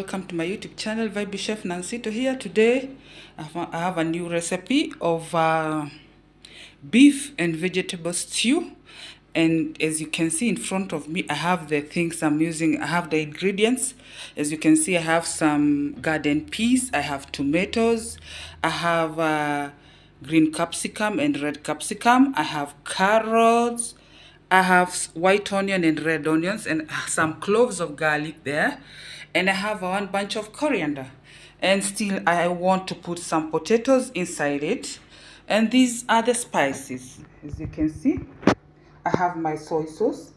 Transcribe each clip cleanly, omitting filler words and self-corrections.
welcome to my YouTube channel. Vibe Chef Nancito here. Today I have a new recipe of beef and vegetable stew, and as you can see in front of me, I have the things I'm using. I have the ingredients. As you can see, I have some garden peas, I have tomatoes, I have green capsicum and red capsicum, I have carrots, I have white onion and red onions, and some cloves of garlic there, and I have one bunch of coriander, and still I want to put some potatoes inside it. And these are the spices. As you can see, I have my soy sauce,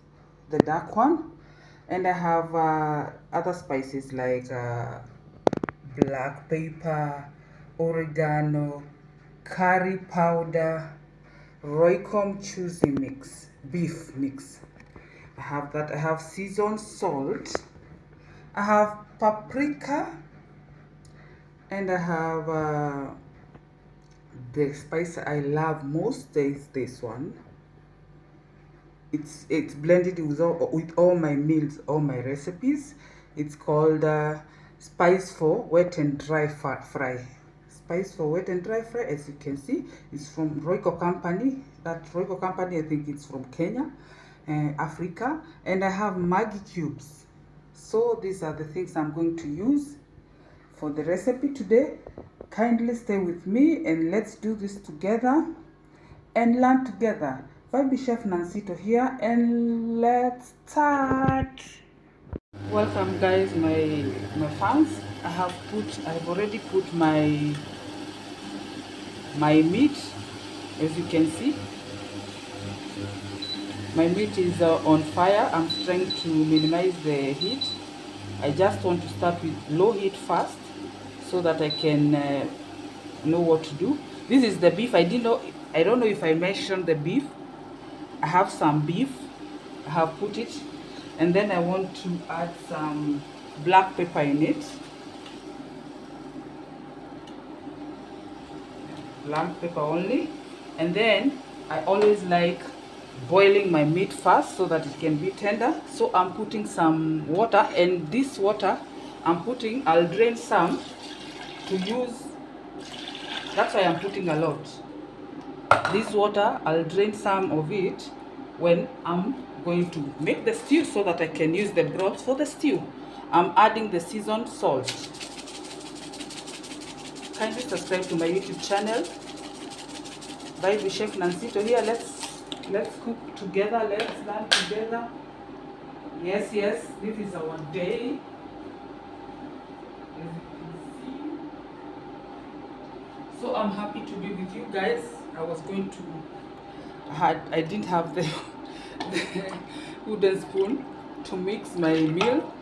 the dark one, and I have other spices like black pepper, oregano, curry powder, Royco mchuzi mix, beef mix. I have that. I have seasoned salt. I have paprika, and I have the spice I love most is this one. It's blended with all my meals, all my recipes. It's called spice for wet and dry fry. Spice for wet and dry fry. As you can see, it's from Royco company. That Royco company, I think it's from Kenya, Africa. And I have Maggie cubes. So these are the things I'm going to use for the recipe today. Kindly stay with me and let's do this together and learn together. Vibe Chef Nancito here, and let's start. Welcome guys, my fans. I've already put my meat. As you can see, my meat is on fire. I'm trying to minimize the heat. I just want to start with low heat first so that I can know what to do. This is the beef. I don't know if I mentioned the beef. I have some beef. I have put it, and then I want to add some black pepper in it. Black pepper only. And then I always like boiling my meat first so that it can be tender. So I'm putting some water, and this water I'll drain some to use. That's why I'm putting a lot. This water, I'll drain some of it when I'm going to make the stew so that I can use the broth for the stew. I'm adding the seasoned salt. Kindly subscribe to my YouTube channel. Vibe Chef Nancito here. Let's cook together. Let's learn together. Yes, this is our day. As you can see. So I'm happy to be with you guys. I didn't have the wooden spoon to mix my meal.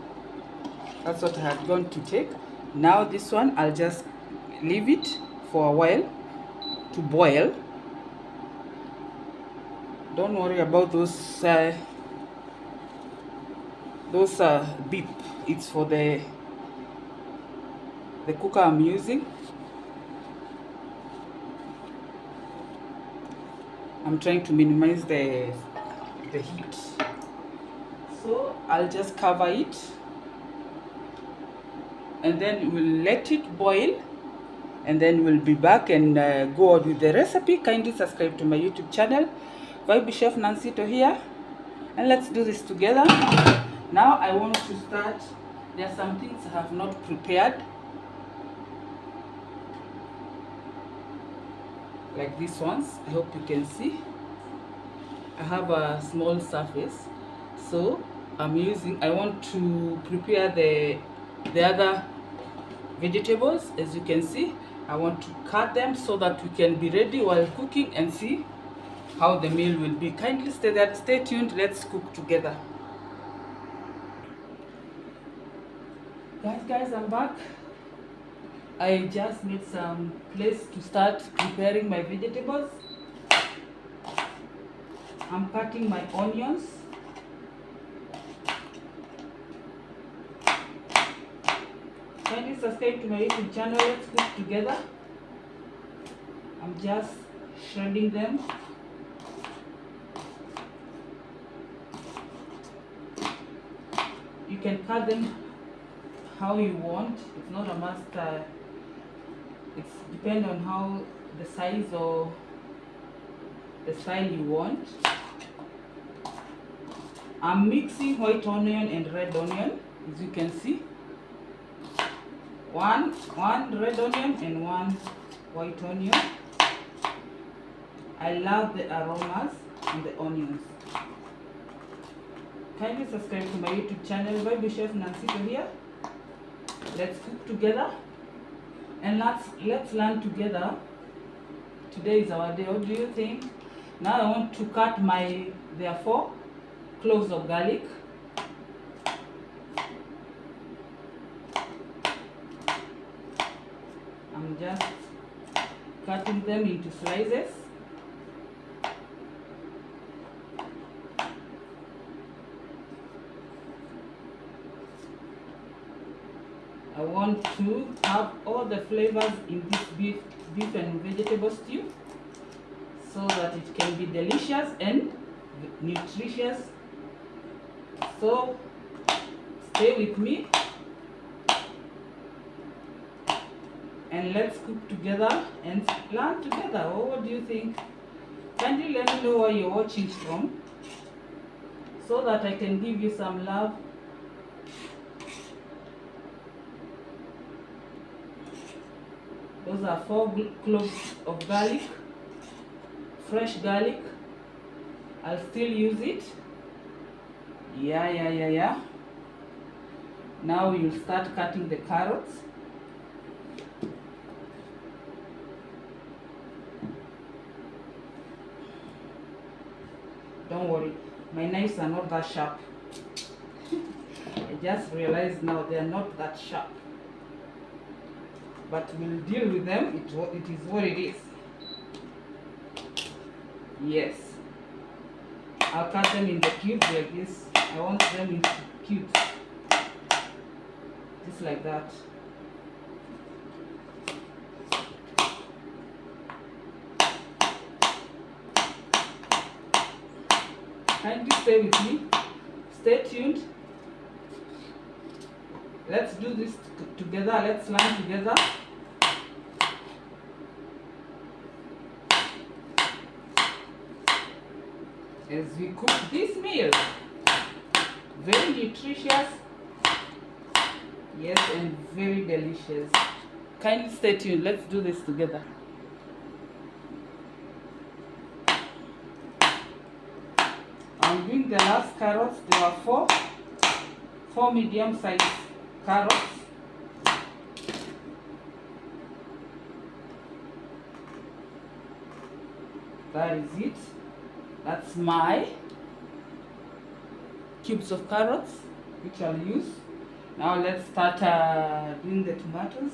That's what I had gone to take. Now this one, I'll just leave it for a while to boil. Don't worry about those beep. It's for the cooker I'm using. I'm trying to minimize the heat. So I'll just cover it, and then we'll let it boil, and then we'll be back and go on with the recipe. Kindly subscribe to my YouTube channel, Vibe Chef Nancito here, and let's do this together. Now I want to start. There are some things I have not prepared, like these ones. I hope you can see. I have a small surface, so I want to prepare the other vegetables. As you can see, I want to cut them so that we can be ready while cooking and see how the meal will be. Kindly stay tuned. Let's cook together. Guys, I'm back. I just need some place to start preparing my vegetables. I'm cutting my onions. Kindly subscribe to my YouTube channel. Let's cook together. I'm just shredding them. You can cut them how you want. It's not a must. It's depend on how the size or the style you want. I'm mixing white onion and red onion, as you can see. One red onion and one white onion. I love the aromas and the onions. Kindly subscribe to my YouTube channel, Bible Chef Nancy here. Let's cook together and let's learn together. Today is our day. What do you think? Now I want to cut there are 4 cloves of garlic. I'm just cutting them into slices. I want to have all the flavors in this beef and vegetable stew so that it can be delicious and nutritious. So stay with me and let's cook together and learn together. Oh, what do you think? Kindly let me know where you're watching from so that I can give you some love. Those are 4 cloves of garlic, fresh garlic. I'll still use it. Yeah. Now we'll start cutting the carrots. Don't worry, my knives are not that sharp. I just realized now they are not that sharp. But we'll deal with them. It is what it is. Yes. I'll cut them in the cubes like this. I want them in cubes. Just like that. Kindly stay with me. Stay tuned. Let's do this together. Let's learn together. As we cook this meal, very nutritious, yes, and very delicious. Kindly stay tuned. Let's do this together. I'm doing the last carrots. There are 4 medium-sized carrots. That is it. That's my cubes of carrots, which I'll use. Now let's start doing the tomatoes.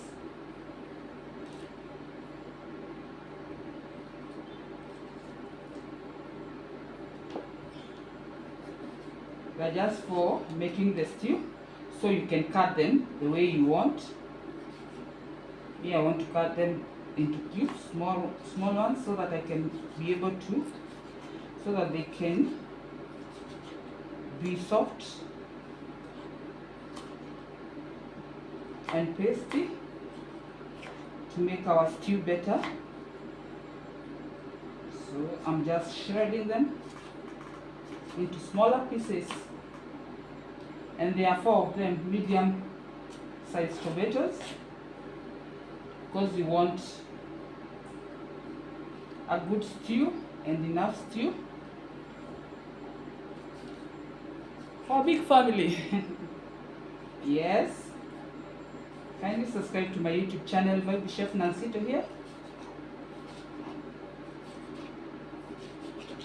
They're just for making the stew, so you can cut them the way you want. Me, I want to cut them into cubes, small ones, so that I can be able to, so that they can be soft and pasty to make our stew better. So I'm just shredding them into smaller pieces, and there are 4 of them, medium sized tomatoes, because we want a good stew and enough stew for a big family. Yes. Kindly subscribe to my YouTube channel, Bible Chef Nancy here.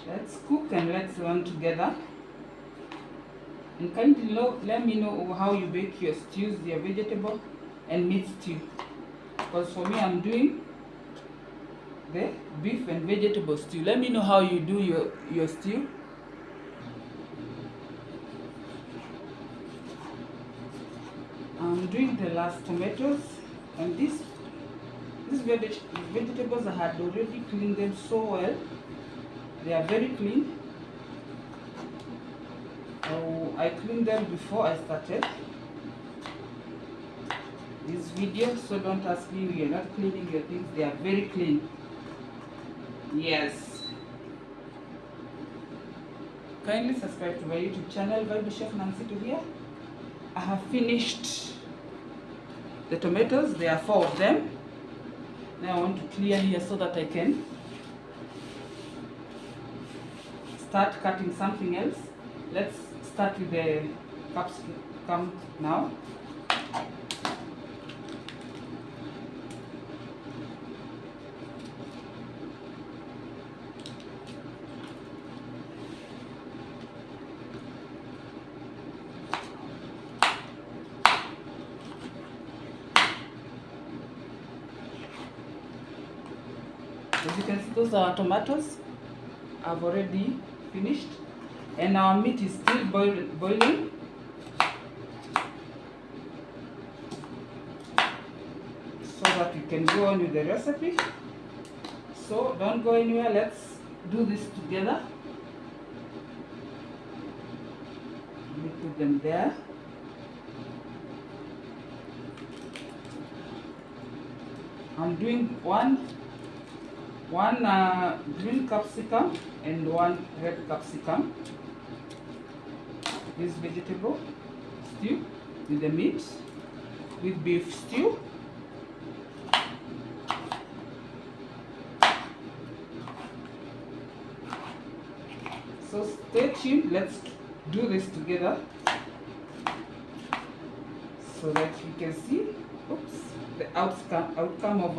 Let's cook and let's learn together. And kindly let me know how you bake your stews, your vegetable and meat stew. Because for me, I'm doing the beef and vegetable stew. Let me know how you do your stew. I'm doing the last tomatoes, and these vegetables, I had already cleaned them so well. They are very clean. I cleaned them before I started. this video, so don't ask me, you're not cleaning your things. They are very clean. Yes. Kindly subscribe to my YouTube channel, Vibe Chef Nancy to here. I have finished the tomatoes. There are 4 of them. Now I want to clear here so that I can start cutting something else. Let's start with the capsicum now. As you can see, those are tomatoes. I've already finished, and our meat is still boiling. So that we can go on with the recipe. So don't go anywhere. Let's do this together. Let me put them there. I'm doing one green capsicum and one red capsicum. This vegetable stew with the meat, with beef stew. So stay tuned, let's do this together so that you can see the outcome of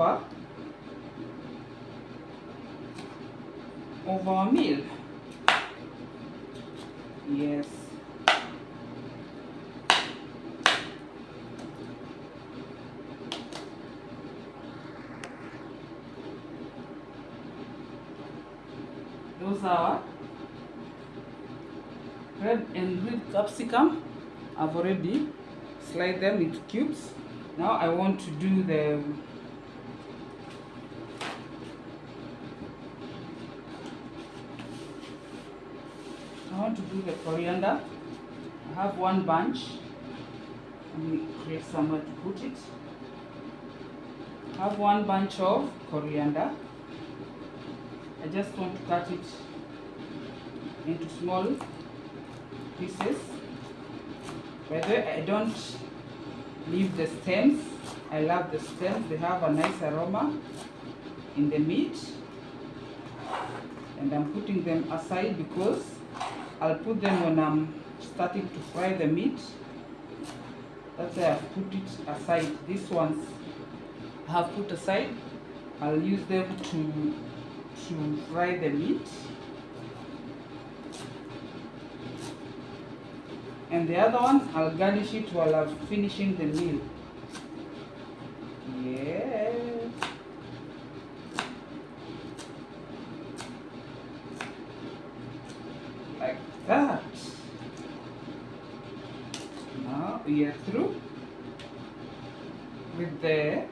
our meal. Yes. Those are red and green capsicum. I've already sliced them into cubes. Now I want to do the coriander. I have one bunch. Let me create somewhere to put it. I have one bunch of coriander. I just want to cut it into small pieces. By the way, I don't leave the stems. I love the stems. They have a nice aroma in the meat. And I'm putting them aside because I'll put them when I'm starting to fry the meat. That's why I've put it aside. These ones I have put aside. I'll use them to fry the meat. And the other one, I'll garnish it while I'm finishing the meal. Yes. Like that. Now we are through with the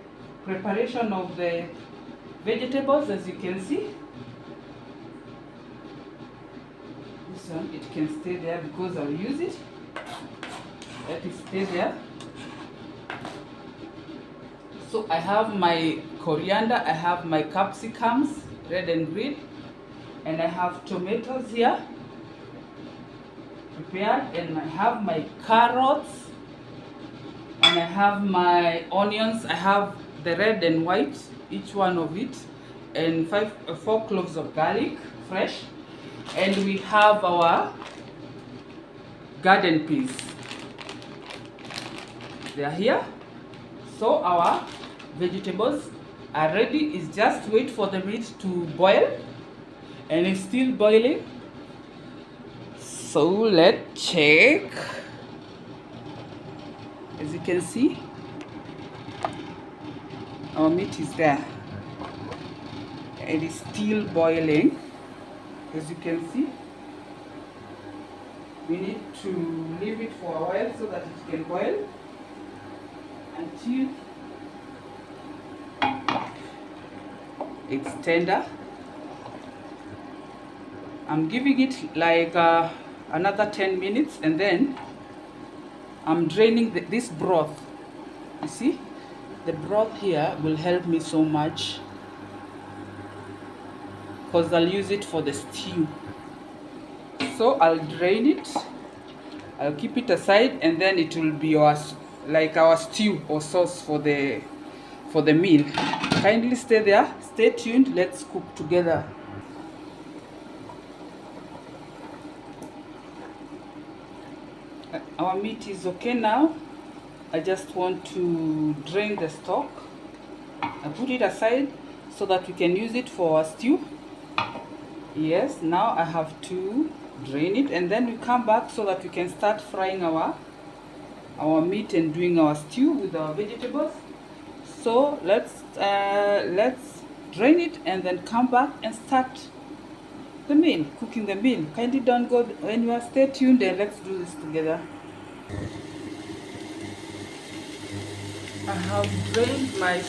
preparation of the vegetables. As you can see, this one, it can stay there because I'll use it. Let it stay there. So I have my coriander, I have my capsicums, red and green, and I have tomatoes here prepared, and I have my carrots, and I have my onions. I have the red and white, each one of it, and 4 cloves of garlic, fresh, and we have our garden peas. They are here. So our vegetables are ready. It's just wait for the meat to boil, and it's still boiling. So let's check. As you can see, our meat is there. It is still boiling. As you can see, we need to leave it for a while so that it can boil until it's tender. I'm giving it like another 10 minutes, and then I'm draining this broth. You see, The broth here will help me so much because I'll use it for the stew. So I'll drain it, I'll keep it aside, and then it will be like our stew or sauce for the meal. Kindly stay there, stay tuned, let's cook together. Our meat is okay now. I just want to drain the stock. I put it aside so that we can use it for our stew. Yes, now I have to drain it, and then we come back so that we can start frying our meat and doing our stew with our vegetables. So let's drain it and then come back and start the meal, cooking the meal. Kindly don't go anywhere, stay tuned, and let's do this together. I have drained my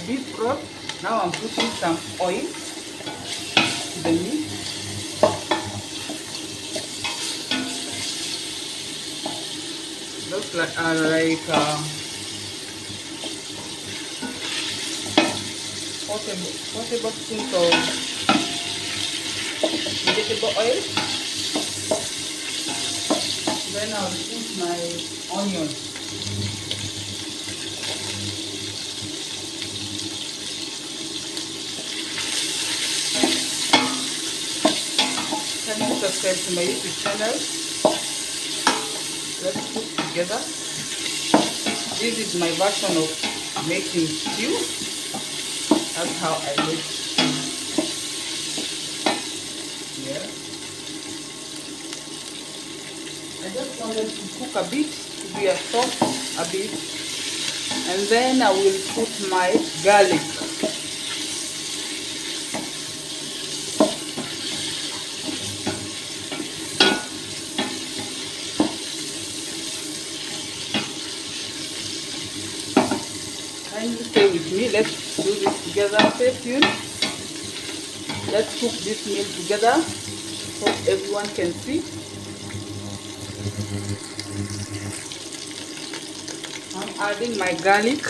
beef broth. Now I'm putting some oil to the meat. Looks like 4 tablespoons of vegetable oil. Then I'll put my onion. Can you subscribe to my YouTube channel? Let's cook together. This is my version of making stew. That's how I make stew. Yeah. I just wanted to cook a bit, to be soft a bit, and then I will put my garlic. Kindly stay with me. Let's do this together. Stay tuned. Let's cook this meal together. Hope everyone can see. I'm adding my garlic.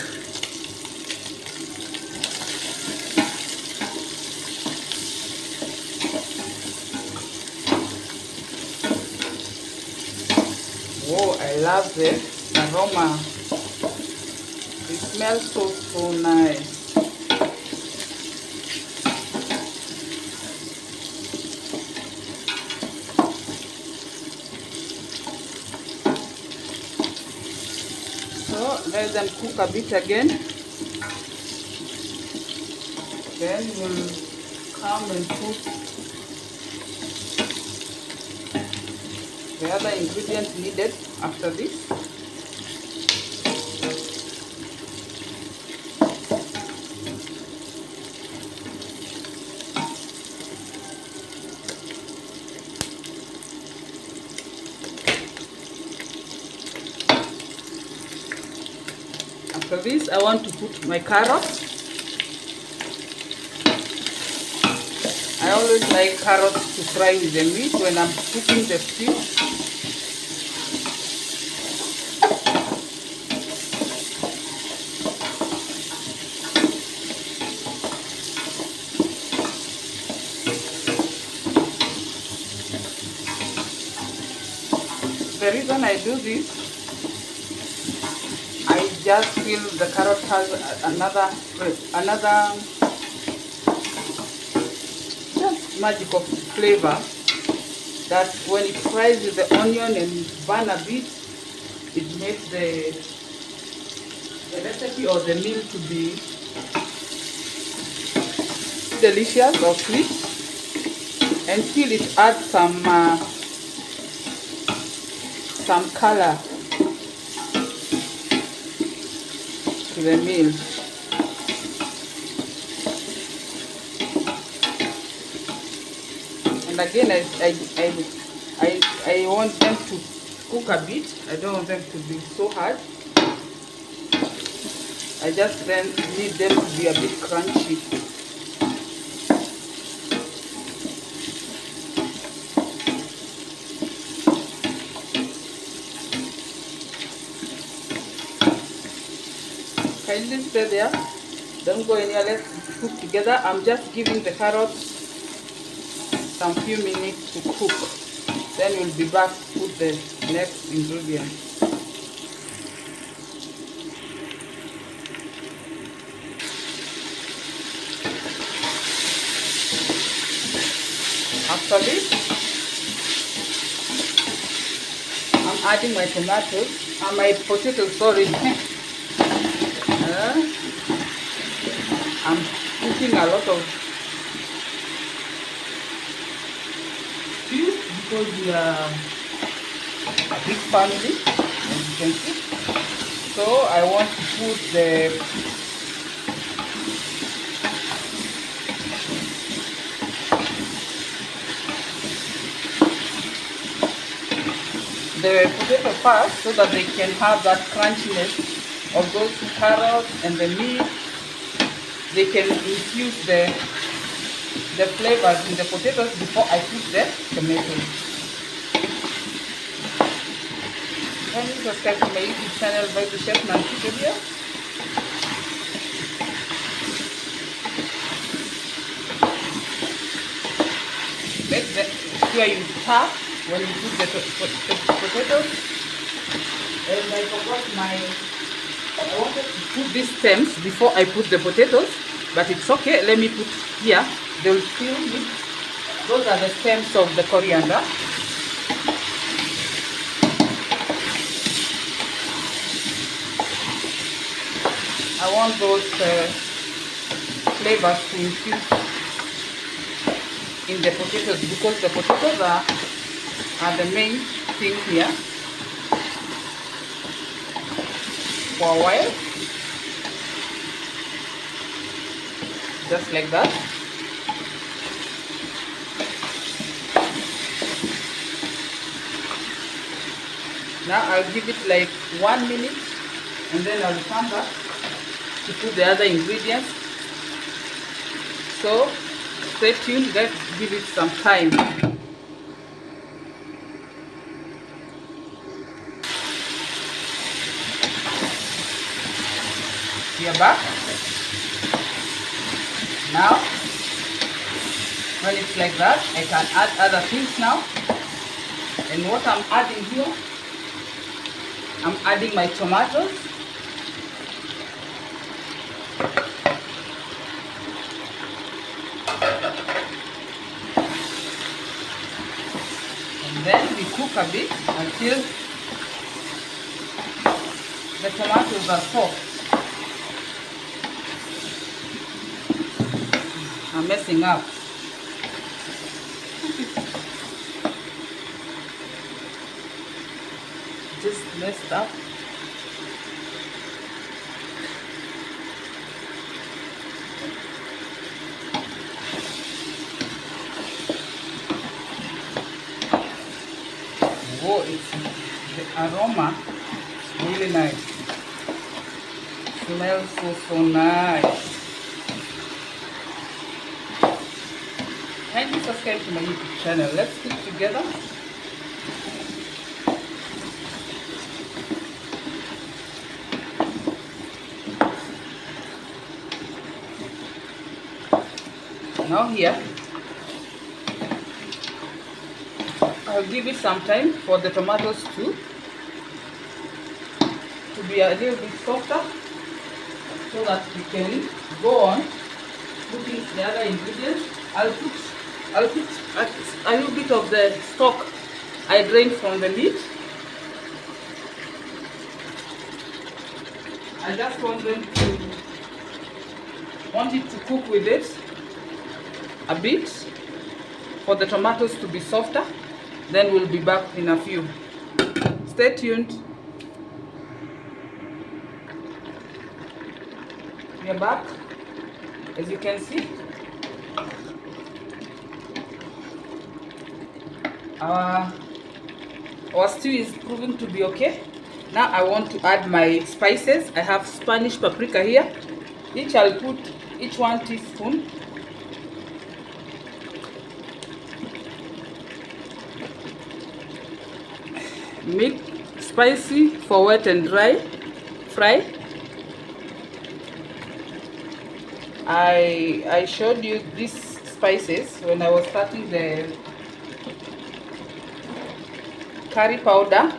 Oh, I love the aroma. It smells so nice. So let them cook a bit again. Then we'll come and put the other ingredients needed after this. After this, I want to put my carrots. I always like carrots to fry with the meat when I'm cooking the stew. The reason I do this, I just feel the carrot has another just magical flavor that when it fries with the onion and burn a bit, it makes the recipe or the meal to be delicious or sweet, and still it adds some color to the meal. And again, I want them to cook a bit. I don't want them to be so hard. I just then need them to be a bit crunchy. Kindly stay there. Don't go anywhere. Let's cook together. I'm just giving the carrots some few minutes to cook. Then we'll be back to put the next ingredient. Actually, I'm adding my tomatoes and my potatoes, sorry. I'm cooking a lot of stew because we are a big family, as you can see. So I want to put the potato first so that they can have that crunchiness of those carrots and the meat. They can infuse the flavors in the potatoes before I put the tomatoes. Kindly subscribe to my YouTube channel by the Chef Nancy here. Make sure you tap when you put the potatoes. And I forgot I wanted to put these stems before I put the potatoes, but it's okay. Let me put here. They will still need. Those are the stems of the coriander. I want those flavors to infuse in the potatoes because the potatoes are the main thing here for a while. Just like that. Now I'll give it like 1 minute and then I'll come back to put the other ingredients. So stay tuned, let's give it some time. We are back. Now, when it's like that, I can add other things now. And what I'm adding here, I'm adding my tomatoes. And then we cook a bit until the tomatoes are soft. I'm messing up. Just messed up. Oh, the aroma is really nice. Smells so nice. Kindly subscribe to my YouTube channel. Let's cook together. Now here, I'll give it some time for the tomatoes to be a little bit softer so that we can go on putting the other ingredients. I'll put a little bit of the stock I drained from the meat. I just want it to cook with it a bit for the tomatoes to be softer. Then we'll be back in a few. Stay tuned. We are back. As you can see, our stew is proving to be okay. Now I want to add my spices. I have Spanish paprika here. I'll put each 1 teaspoon. Make spicy for wet and dry fry. I showed you these spices when I was starting the curry powder.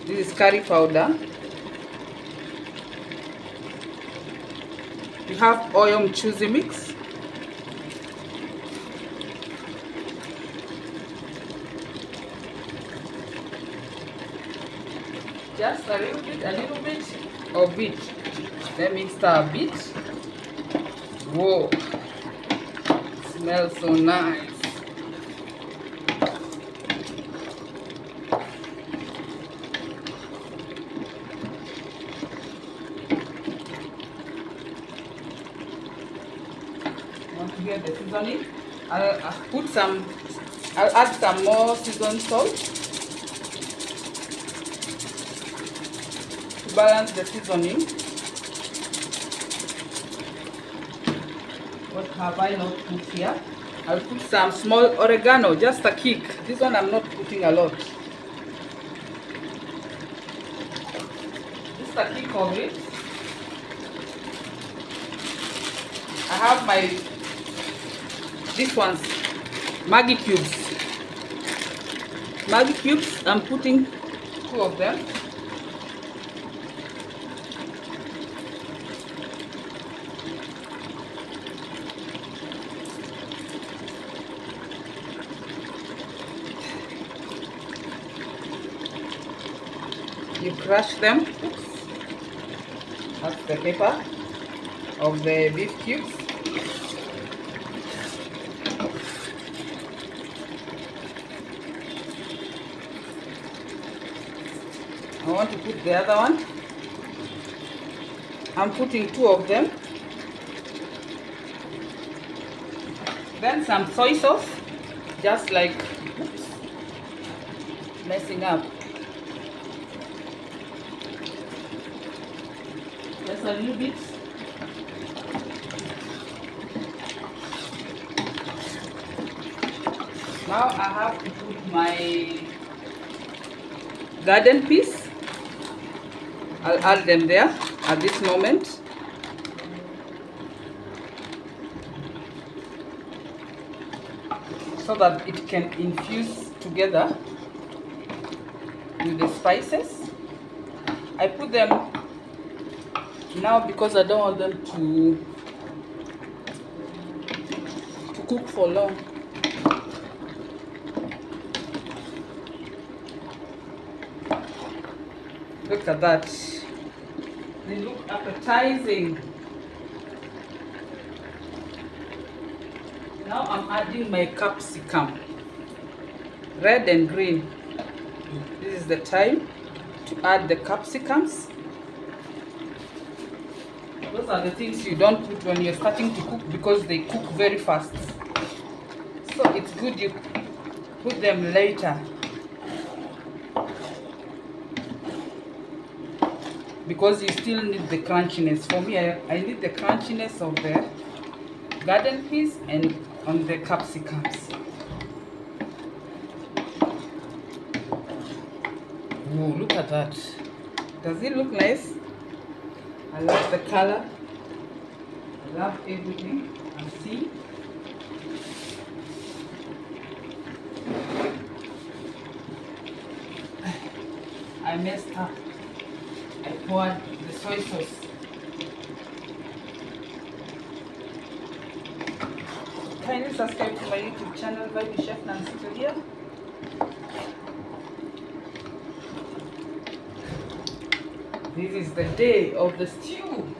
This is curry powder. You have oil mchuzi mix. Just a little bit of it. Let me stir a bit. Whoa, smells so nice. Want to get the seasoning? I'll add some more seasoned salt to balance the seasoning. What have I not put here? I'll put some small oregano, just a kick. This one I'm not putting a lot. Just a kick of it. I have these ones, Maggie cubes. Maggie cubes, I'm putting 2 of them. You crush them. Oops. That's the pepper of the beef cubes. I want to put the other one. I'm putting 2 of them. Then some soy sauce, just like, oops, messing up. Just a little bit. Now I have to put my garden peas. I'll add them there at this moment. So that it can infuse together with the spices. I put them now because I don't want them to cook for long. Look at that. They look appetizing. Now I'm adding my capsicum, red and green. This is the time to add the capsicums. Those are the things you don't put when you're starting to cook because they cook very fast. So it's good you put them later, because you still need the crunchiness. For me, I need the crunchiness of the garden peas and on the capsicums. Whoa, look at that. Does it look nice? I love the color. I love everything. And see? I messed up. I poured the soy sauce. Kindly subscribe to my YouTube channel, Baby Chef Nancy here. This is the day of the stew.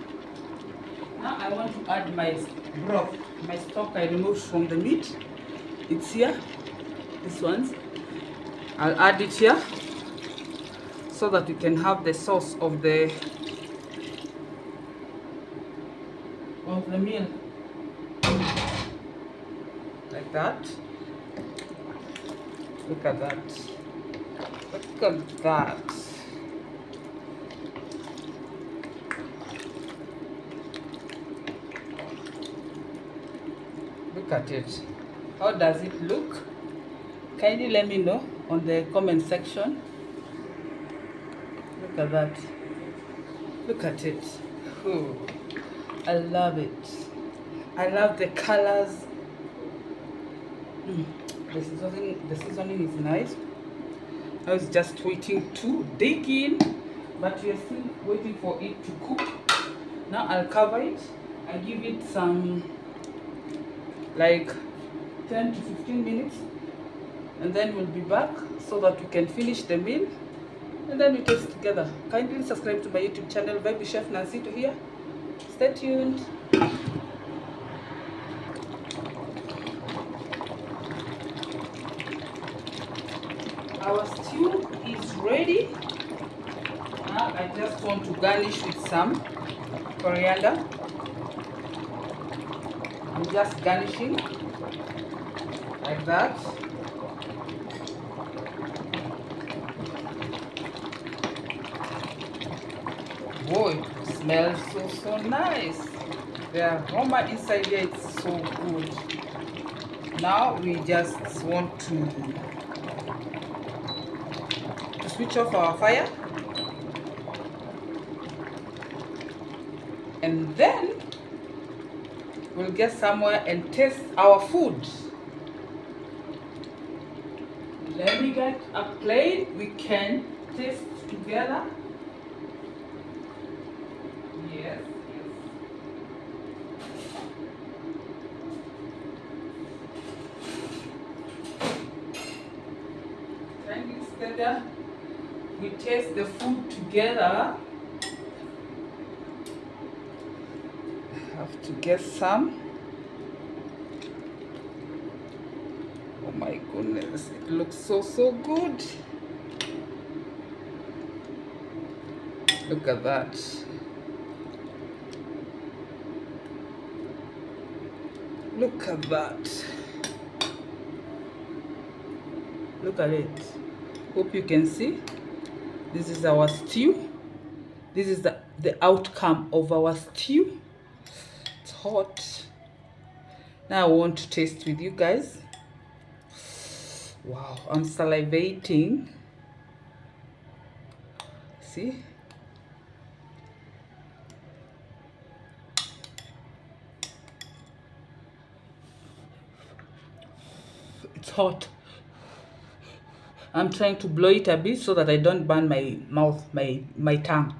Now I want to add my broth, my stock I removed from the meat. It's here. This one. I'll add it here so that you can have the sauce of the meal. Like that. Look at that. Look at that. Look at it. How does it look? Kindly let me know on the comment section. Look at that. Look at it. Ooh. I love it. I love the colors. The seasoning is nice. I was just waiting to dig in, but we are still waiting for it to cook. Now I'll cover it and give it some like 10 to 15 minutes, and then we'll be back so that we can finish the meal and then we taste together. Kindly subscribe to my YouTube channel, Baby Chef Nancy to here. Stay tuned. Our stew is ready. Now I just want to garnish with some coriander. I'm just garnishing like that. Boy, it smells so nice. The aroma inside here is so good. Now we just want to switch off our fire, and then we'll get somewhere and taste our food. Let me get a plate we can taste together. Yes. Together, we taste the food together. I have to get some. Oh my goodness, it looks so good. Look at that. Look at that. Look at it. Hope you can see. This is our stew. This is the outcome of our stew. It's hot. Now I want to taste with you guys. Wow, I'm salivating. See? It's hot. I'm trying to blow it a bit so that I don't burn my mouth, my tongue.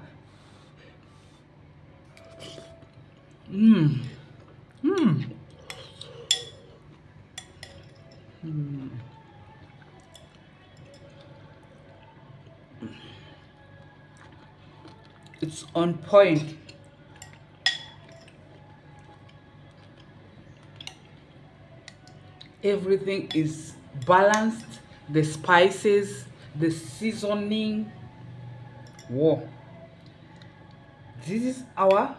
It's on point. Everything is balanced. The spices, the seasoning. Whoa. This is our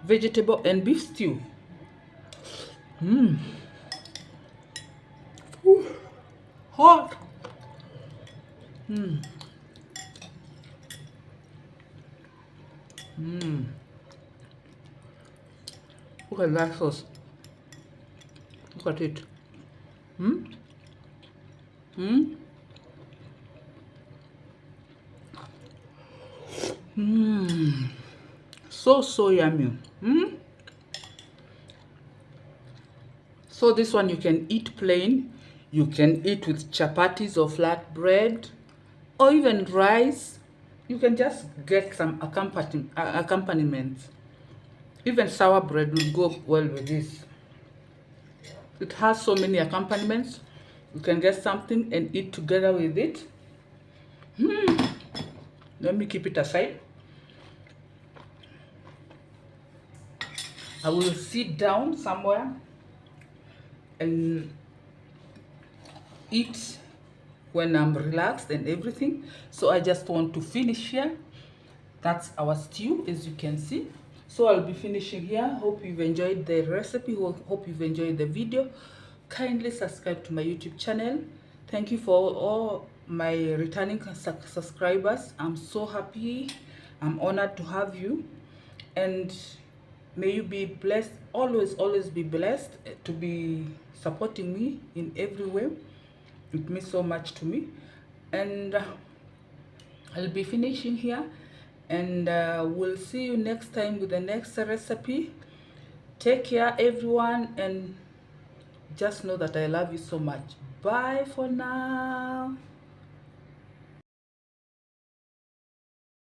vegetable and beef stew. Ooh, hot. Look at that sauce. Look at it. So yummy. So this one you can eat plain. You can eat with chapatis or flat bread, or even rice. You can just get some accompaniments. Even sour bread will go well with this. It has so many accompaniments. You can get something and eat together with it. Let me keep it aside. I will sit down somewhere and eat when I'm relaxed and everything. So I just want to finish here. That's our stew, as you can see. So I'll be finishing here. Hope you've enjoyed the recipe. Hope you've enjoyed the video. Kindly subscribe to my YouTube channel. Thank you for all my returning subscribers. I'm so happy. I'm honored to have you. And may you be blessed. Always be blessed to be supporting me in every way. It means so much to me. And I'll be finishing here. and we'll see you next time with the next recipe. Take care, everyone, and just know that I love you so much. Bye for now.